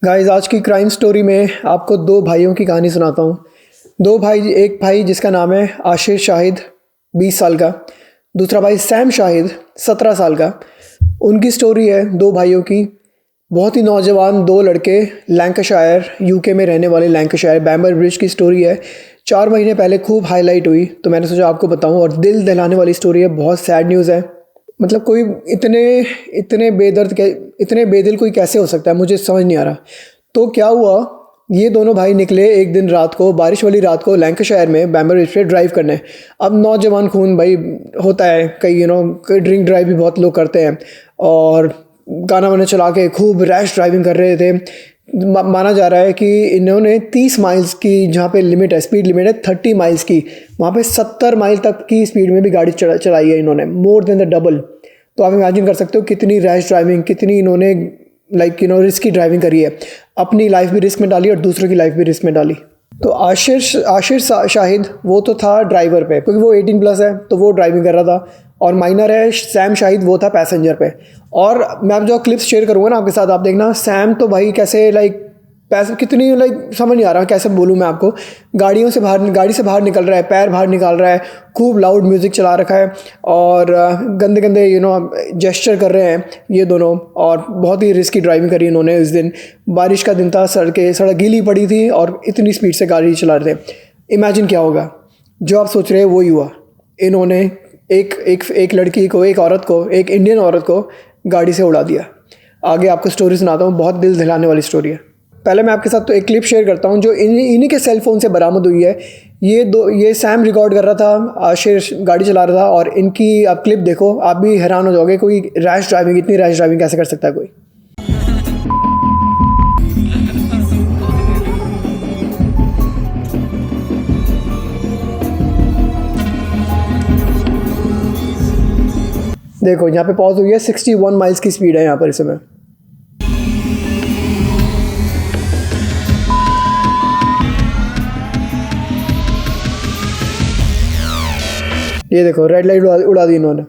Guys, आज की crime story में आपको दो भाइयों की कहानी सुनाता हूँ। दो भाई, एक भाई जिसका नाम है आशिर शाहिद 20 साल का, दूसरा भाई सैम शाहिद 17 साल का। उनकी स्टोरी है दो भाइयों की। बहुत ही नौजवान दो लड़के, लैंकाशायर यूके में रहने वाले लैंकाशायर बैम्बर ब्रिज की स्टोरी है। 4 महीने पहले खूब हाईलाइट हुई तो मैंने सोचा आपको बताऊं, और दिल दहलाने वाली स्टोरी है। बहुत सैड न्यूज़ है। मतलब कोई इतने इतने बेदर्द के इतने बेदिल कोई कैसे हो सकता है, मुझे समझ नहीं आ रहा। तो क्या हुआ, ये दोनों भाई निकले एक दिन रात को, बारिश वाली रात को, लैंकाशायर में बैम्बर ब्रिज पे ड्राइव करने। अब नौजवान खून भाई होता है, कई कई ड्रिंक ड्राइव भी बहुत लोग करते हैं, और गाना वाना चला के खूब रैश ड्राइविंग कर रहे थे। माना जा रहा है कि इन्होंने 30 माइल्स की, जहाँ पे लिमिट है, स्पीड लिमिट है 30 माइल्स की, वहाँ पे 70 माइल तक की स्पीड में भी गाड़ी चलाई है इन्होंने, मोर देन द डबल। तो आप इमेजिन कर सकते हो कितनी रैश ड्राइविंग, कितनी इन्होंने रिस्की ड्राइविंग करी है। अपनी लाइफ भी रिस्क में डाली और दूसरों की लाइफ भी रिस्क में डाली। तो आशिर शाहिद वो तो था ड्राइवर पे, क्योंकि वो 18+ है तो वो ड्राइविंग कर रहा था। और माइनर है सैम शाहिद, वो था पैसेंजर पे। और मैं अब जो क्लिप्स शेयर करूँगा ना आपके साथ, आप देखना सैम तो भाई कैसे पैसे कितनी समझ नहीं आ रहा कैसे बोलूँ मैं आपको। गाड़ी से बाहर निकल रहा है, पैर बाहर निकाल रहा है, खूब लाउड म्यूज़िक चला रखा है, और गंदे गंदे जेस्चर कर रहे हैं ये दोनों। और बहुत ही रिस्की ड्राइविंग करी इन्होंने इस दिन। बारिश का दिन था, सड़क गीली पड़ी थी और इतनी स्पीड से गाड़ी चला रहे थे। इमेजिन क्या होगा जो आप सोच रहे हैं वही हुआ। इन्होंने एक लड़की को, एक औरत को, एक इंडियन औरत को गाड़ी से उड़ा दिया। आगे आपको स्टोरी सुनाता हूँ, बहुत दिल दहलाने वाली स्टोरी है। पहले मैं आपके साथ तो एक क्लिप शेयर करता हूँ जो इन्हीं के सेल फ़ोन से बरामद हुई है। ये सैम रिकॉर्ड कर रहा था, आशिर गाड़ी चला रहा था, और इनकी आप क्लिप देखो, आप भी हैरान हो जाओगे। कोई रैश ड्राइविंग, इतनी रैश ड्राइविंग कैसे कर सकता है कोई। देखो यहाँ पे पॉज हुई है, 61 माइल्स की स्पीड है यहाँ पर इस समय। ये देखो रेड लाइट उड़ा दी इन्होंने।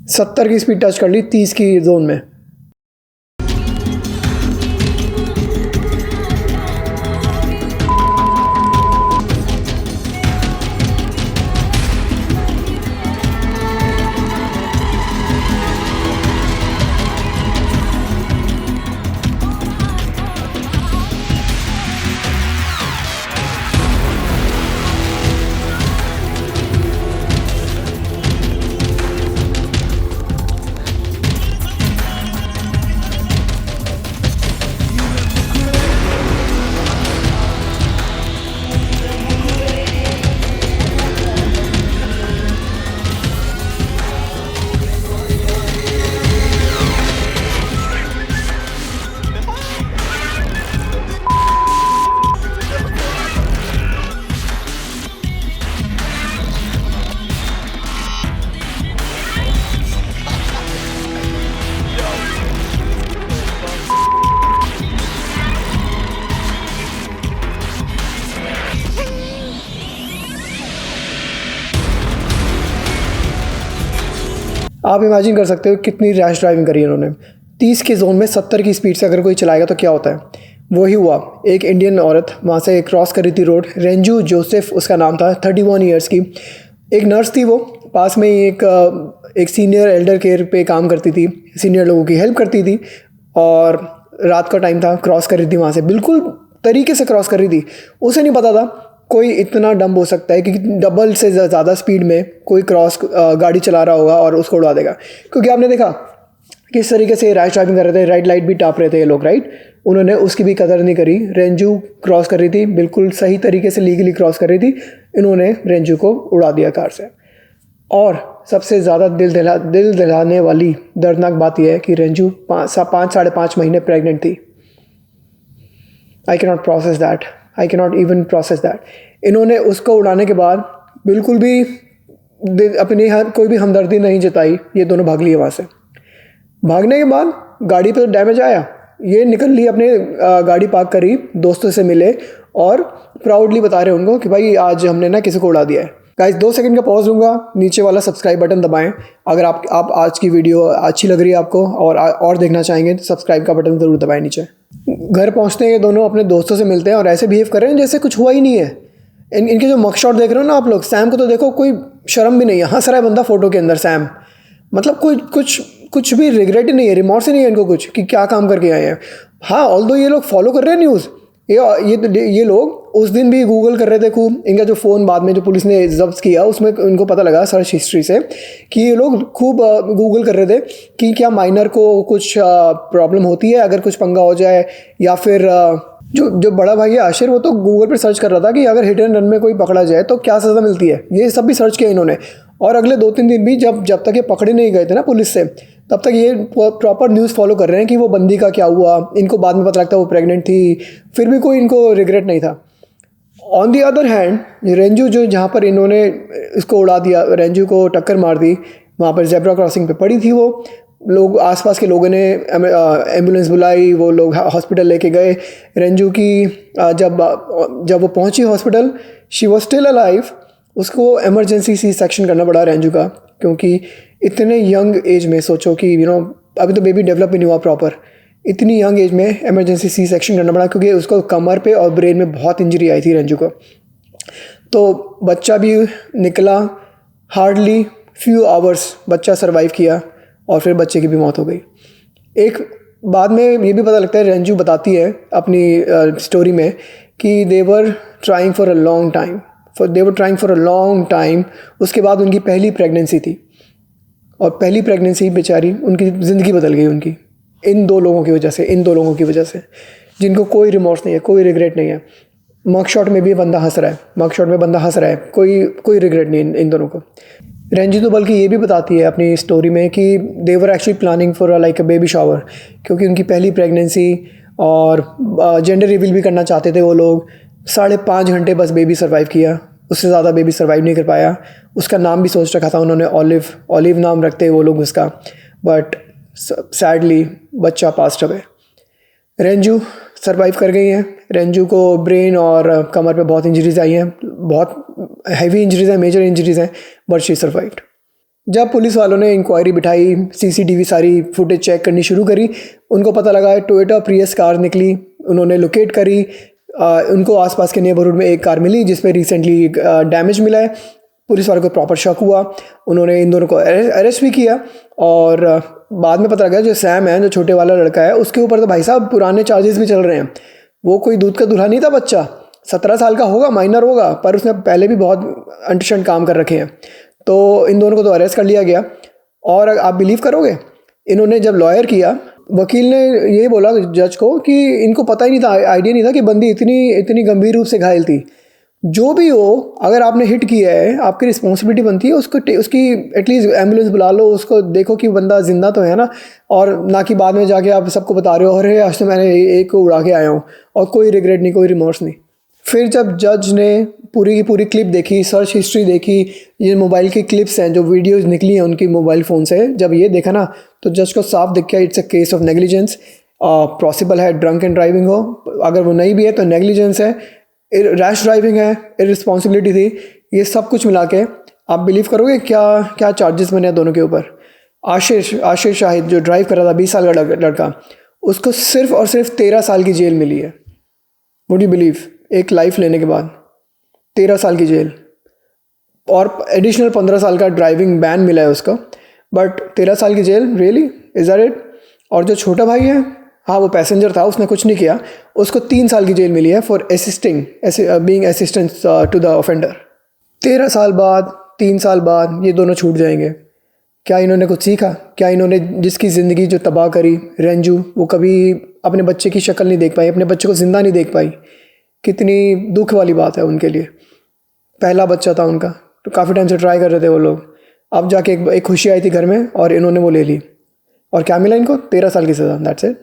सत्तर की स्पीड टच कर ली 30 की जोन में। आप इमेजिन कर सकते हो कितनी रैश ड्राइविंग करी इन्होंने। 30 की जोन में 70 की स्पीड से अगर कोई चलाएगा तो क्या होता है। वही हुआ। एक इंडियन औरत वहाँ से क्रॉस कर रही थी रोड, रेंजू जोसेफ उसका नाम था, 31 ईयर्स की। एक नर्स थी वो, पास में ही एक सीनियर एल्डर केयर पे काम करती थी, सीनियर लोगों की हेल्प करती थी। और रात का टाइम था, क्रॉस कर रही थी वहाँ से, बिल्कुल तरीके से क्रॉस कर रही थी। उसे नहीं पता था कोई इतना डम्ब हो सकता है कि डबल से ज़्यादा स्पीड में कोई गाड़ी चला रहा होगा और उसको उड़ा देगा। क्योंकि आपने देखा किस तरीके से रैश ड्राइविंग कर रहे थे, रेड लाइट भी टाप रहे थे ये लोग, राइट। उन्होंने उसकी भी कदर नहीं करी। रेंजू क्रॉस कर रही थी, बिल्कुल सही तरीके से लीगली क्रॉस कर रही थी, इन्होंने रेंजू को उड़ा दिया कार से। और सबसे ज़्यादा दिल दहलाने वाली दर्दनाक बात यह है कि रेंजू 5.5 महीने प्रेग्नेंट थी। I can not even process that. इन्होंने उसको उड़ाने के बाद बिल्कुल भी अपनी कोई भी हमदर्दी नहीं जताई, ये दोनों भाग लिए वहाँ से। भागने के बाद गाड़ी पे तो डैमेज आया, ये निकल लिए अपने गाड़ी पार्क करी, दोस्तों से मिले और प्राउडली बता रहे उनको कि भाई आज हमने ना किसी को उड़ा दिया है। गाइस 2 सेकंड का पॉज लूँगा, नीचे वाला सब्सक्राइब बटन दबाएं अगर आप आज की वीडियो अच्छी लग रही है आपको और देखना चाहेंगे तो सब्सक्राइब का बटन ज़रूर दबाएं नीचे। घर पहुँचते हैं ये दोनों अपने दोस्तों से मिलते हैं और ऐसे बिहेव कर रहे हैं जैसे कुछ हुआ ही नहीं है। इनके जो मग शॉट देख रहे हो ना आप लोग, सैम को तो देखो कोई शर्म भी नहीं है, हंस रहा है बंदा फ़ोटो के अंदर सैम, मतलब कोई कुछ भी रिग्रेट ही नहीं है, रिमॉर्स ही नहीं है इनको कुछ कि क्या काम करके आए हैं। हाँ, ऑल्दो ये लोग फॉलो कर रहे हैं न्यूज़, ये लोग उस दिन भी गूगल कर रहे थे खूब। इनका जो फ़ोन बाद में जो पुलिस ने जब्त किया उसमें इनको पता लगा सर्च हिस्ट्री से कि ये लोग खूब गूगल कर रहे थे कि क्या माइनर को कुछ प्रॉब्लम होती है अगर कुछ पंगा हो जाए, या फिर जो बड़ा भाई है आशिर, वो तो गूगल पर सर्च कर रहा था कि अगर हिट एंड रन में कोई पकड़ा जाए तो क्या सज़ा मिलती है। ये सब भी सर्च किया इन्होंने। और अगले 2-3 दिन भी जब तक ये पकड़े नहीं गए थे ना पुलिस से, तब तक ये प्रॉपर न्यूज़ फॉलो कर रहे हैं कि वो बंदी का क्या हुआ। इनको बाद में पता लगता है वो प्रेग्नेंट थी, फिर भी कोई इनको रिग्रेट नहीं था। ऑन दी अदर हैंड रेंजू, जो जहाँ पर इन्होंने इसको उड़ा दिया, रेंजू को टक्कर मार दी, वहाँ पर जेब्रा क्रॉसिंग पे पड़ी थी वो, लोग आसपास के लोगों ने एम्बुलेंस बुलाई, वो लोग हॉस्पिटल लेके गए। रेंजू की जब वो पहुंची hospital, she was still alive. उसको इमरजेंसी सी सेक्शन करना पड़ा रेंजू का, क्योंकि इतने यंग एज में, सोचो कि अभी तो बेबी डेवलप ही नहीं हुआ प्रॉपर, इतनी यंग एज में इमरजेंसी सी सेक्शन करना पड़ा क्योंकि उसको कमर पे और ब्रेन में बहुत इंजरी आई थी रेंजू को। तो बच्चा भी निकला, हार्डली फ्यू आवर्स बच्चा सर्वाइव किया और फिर बच्चे की भी मौत हो गई। एक बाद में ये भी पता लगता है, रेंजू बताती है अपनी स्टोरी में कि they were trying for a long time. उसके बाद उनकी पहली प्रेगनेंसी थी और पहली प्रेगनेंसी बेचारी, उनकी ज़िंदगी बदल गई उनकी, इन दो लोगों की वजह से, जिनको कोई रिमोर्स नहीं है, कोई रिग्रेट नहीं है। मग शॉट में भी बंदा हंस रहा है, कोई रिग्रेट नहीं इन दोनों को। रेंजू तो बल्कि ये भी बताती है अपनी स्टोरी में कि they were actually planning for like a baby shower, क्योंकि उनकी पहली प्रेगनेंसी और जेंडर रिवील भी करना चाहते थे वो लोग। 5.5 घंटे बस बेबी सर्वाइव किया, उससे ज़्यादा बेबी सर्वाइव नहीं कर पाया। उसका नाम भी सोच रखा था उन्होंने, ऑलिव नाम रखते वो लोग उसका, बट सैडली बच्चा पास्ट अवे। रेंजू सर्वाइव कर गई हैं। रेंजू को ब्रेन और कमर पे बहुत इंजरीज आई हैं, बहुत हैवी इंजरीज हैं, मेजर इंजरीज हैं, बट शी सर्वाइव्ड। जब पुलिस वालों ने इंक्वायरी बिठाई, सीसीटीवी सारी फुटेज चेक करनी शुरू करी, उनको पता लगा टोयोटा प्रियस कार निकली। उन्होंने लोकेट करी, उनको आसपास के नेबरहुड में एक कार मिली जिसमें रिसेंटली डैमेज मिला है। पुलिस वालों को प्रॉपर शक हुआ, उन्होंने इन दोनों को अरेस्ट भी किया। और बाद में पता लगा जो सैम है, जो छोटे वाला लड़का है, उसके ऊपर तो भाई साहब पुराने चार्जेस भी चल रहे हैं। वो कोई दूध का दूल्हा नहीं था बच्चा, 17 साल का होगा, माइनर होगा, पर उसने पहले भी बहुत अंटशंट काम कर रखे हैं। तो इन दोनों को तो अरेस्ट कर लिया गया। और आप बिलीव करोगे, इन्होंने जब लॉयर किया, वकील ने ये बोला जज को कि इनको पता ही नहीं था, आइडिया नहीं था कि बंदी इतनी गंभीर रूप से घायल थी। जो भी हो, अगर आपने हिट किया है, आपकी रिस्पॉन्सिबिलिटी बनती है उसकी एटलीस्ट एम्बुलेंस बुला लो, उसको देखो कि बंदा जिंदा तो है ना, और ना कि बाद में जाके आप सबको बता रहे हो अरे आज तो मैंने एक को उड़ा के आया हूँ, और कोई रिग्रेट नहीं, कोई रिमोर्स नहीं। फिर जब जज ने पूरी की पूरी क्लिप देखी, सर्च हिस्ट्री देखी, ये मोबाइल की क्लिप्स हैं जो वीडियोज़ निकली हैं उनकी मोबाइल फ़ोन से, जब ये देखा ना तो जज को साफ दिख गया it's a case of negligence. Possible है ड्रंक एंड ड्राइविंग हो, अगर वो नहीं भी है तो नेग्लिजेंस है, रैश ड्राइविंग है, इररिस्पॉन्सिबिलिटी थी। ये सब कुछ मिला के आप बिलीव करोगे क्या चार्जेस बने दोनों के ऊपर। आशिर शाहिद जो ड्राइव कर रहा था, 20 साल का लड़का, उसको सिर्फ और सिर्फ 13 साल की जेल मिली है। वुड यू बिलीव, एक लाइफ लेने के बाद 13 साल की जेल, और एडिशनल 15 साल का ड्राइविंग बैन मिला है उसको, बट 13 साल की जेल, रियली इज दैट इट। और जो छोटा भाई है, हाँ वो पैसेंजर था, उसने कुछ नहीं किया, उसको 3 साल की जेल मिली है for being assistance to the offender. 13 साल बाद, 3 साल बाद ये दोनों छूट जाएंगे। क्या इन्होंने कुछ सीखा? क्या इन्होंने जिसकी ज़िंदगी जो तबाह करी रेंजू, वो कभी अपने बच्चे की शक्ल नहीं देख पाई, अपने बच्चे को ज़िंदा नहीं देख पाई। कितनी दुख वाली बात है उनके लिए। पहला बच्चा था उनका, तो काफ़ी टाइम से ट्राई कर रहे थे वो लोग। अब जाके एक खुशी आई थी घर में और इन्होंने वो ले ली, और क्या मिला इनको? 13 साल की सज़ा, दैट्स इट।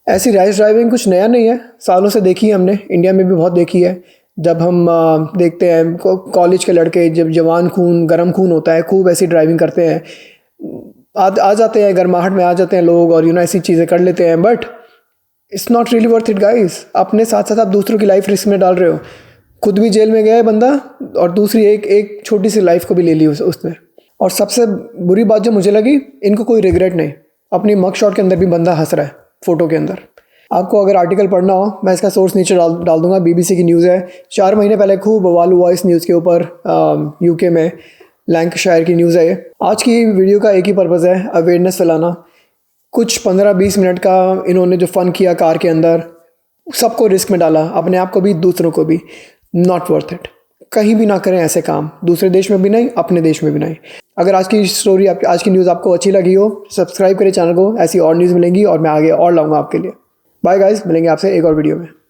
ऐसी रैश ड्राइविंग कुछ नया नहीं है, सालों से देखी है हमने, इंडिया में भी बहुत देखी है। जब हम देखते हैं कॉलेज के लड़के जब जवान खून गर्म खून होता है, खूब ऐसी ड्राइविंग करते हैं, आ जाते हैं गर्माहट में, आ जाते हैं लोग और ऐसी चीज़ें कर लेते हैं, but it's not really worth it guys. अपने साथ साथ आप दूसरों की लाइफ रिस्क में डाल रहे हो। खुद भी जेल में गया है बंदा और दूसरी एक छोटी सी लाइफ को भी ले ली उसने। और सबसे बुरी बात जो मुझे लगी, इनको कोई रिग्रेट नहीं। अपनी मग शॉट के अंदर भी बंदा हंस रहा है फ़ोटो के अंदर। आपको अगर आर्टिकल पढ़ना हो, मैं इसका सोर्स नीचे डाल दूंगा। BBC की न्यूज़ है, 4 महीने पहले खूब बवाल हुआ इस न्यूज़ के ऊपर। UK में लैंकाशायर की न्यूज़ है ये। आज की वीडियो का एक ही पर्पज़ है, अवेयरनेस फैलाना। कुछ 15-20 मिनट का इन्होंने जो फ़न किया कार के अंदर, सबको रिस्क में डाला, अपने आप को भी दूसरों को भी। Not worth it. कहीं भी ना करें ऐसे काम, दूसरे देश में भी नहीं, अपने देश में भी नहीं। अगर आज की स्टोरी आज की न्यूज़ आपको अच्छी लगी हो, सब्सक्राइब करें चैनल को, ऐसी और न्यूज़ मिलेंगी और मैं आगे और लाऊंगा आपके लिए। बाय गाइस, मिलेंगे आपसे एक और वीडियो में।